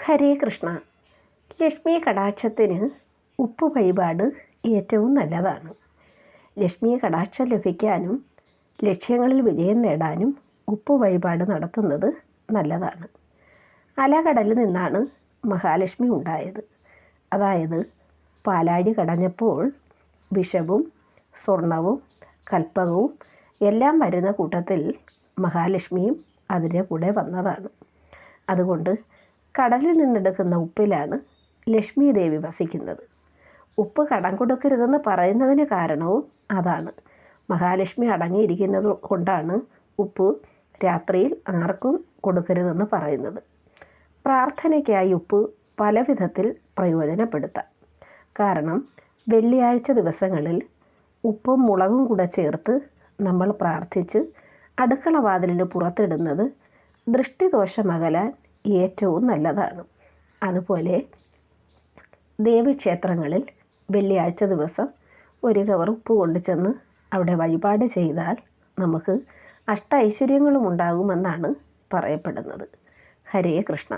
ഹരേ കൃഷ്ണ. ലക്ഷ്മി കടാക്ഷത്തിന് ഉപ്പ് വഴിപാട് ഏറ്റവും നല്ലതാണ്. ലക്ഷ്മി കടാക്ഷം ലഭിക്കാനും ലക്ഷ്യങ്ങളിൽ വിജയം നേടാനും ഉപ്പ് വഴിപാട് നടത്തുന്നത് നല്ലതാണ്. അലകടലിൽ നിന്നാണ് മഹാലക്ഷ്മി ഉണ്ടായത്. അതായത് പാലാഴി കടഞ്ഞപ്പോൾ വിഷവും സ്വർണവും കൽപ്പകവും എല്ലാം വരുന്ന കൂട്ടത്തിൽ മഹാലക്ഷ്മിയും അതിൻ്റെ കൂടെ വന്നതാണ്. അതുകൊണ്ട് കടലിൽ നിന്നെടുക്കുന്ന ഉപ്പിലാണ് ലക്ഷ്മി ദേവി വസിക്കുന്നത്. ഉപ്പ് കടം കൊടുക്കരുതെന്ന് പറയുന്നതിന് കാരണവും അതാണ്. മഹാലക്ഷ്മി അടങ്ങിയിരിക്കുന്നത് കൊണ്ടാണ് ഉപ്പ് രാത്രിയിൽ ആർക്കും കൊടുക്കരുതെന്ന് പറയുന്നത്. പ്രാർത്ഥനയ്ക്കായി ഉപ്പ് പല വിധത്തിൽ പ്രയോജനപ്പെടുത്താം. കാരണം വെള്ളിയാഴ്ച ദിവസങ്ങളിൽ ഉപ്പും മുളകും കൂടെ ചേർത്ത് നമ്മൾ പ്രാർത്ഥിച്ച് അടുക്കള വാതിലിന് പുറത്തിടുന്നത് ദൃഷ്ടിദോഷമകലാൻ ഏറ്റവും നല്ലതാണ്. അതുപോലെ ദേവീക്ഷേത്രങ്ങളിൽ വെള്ളിയാഴ്ച ദിവസം ഒരു കവർ ഉപ്പ് കൊണ്ടുചെന്ന് അവിടെ വഴിപാട് ചെയ്താൽ നമുക്ക് ഐശ്വര്യങ്ങളും ഉണ്ടാകുമെന്നാണ് പറയപ്പെടുന്നത്. ഹരേ കൃഷ്ണ.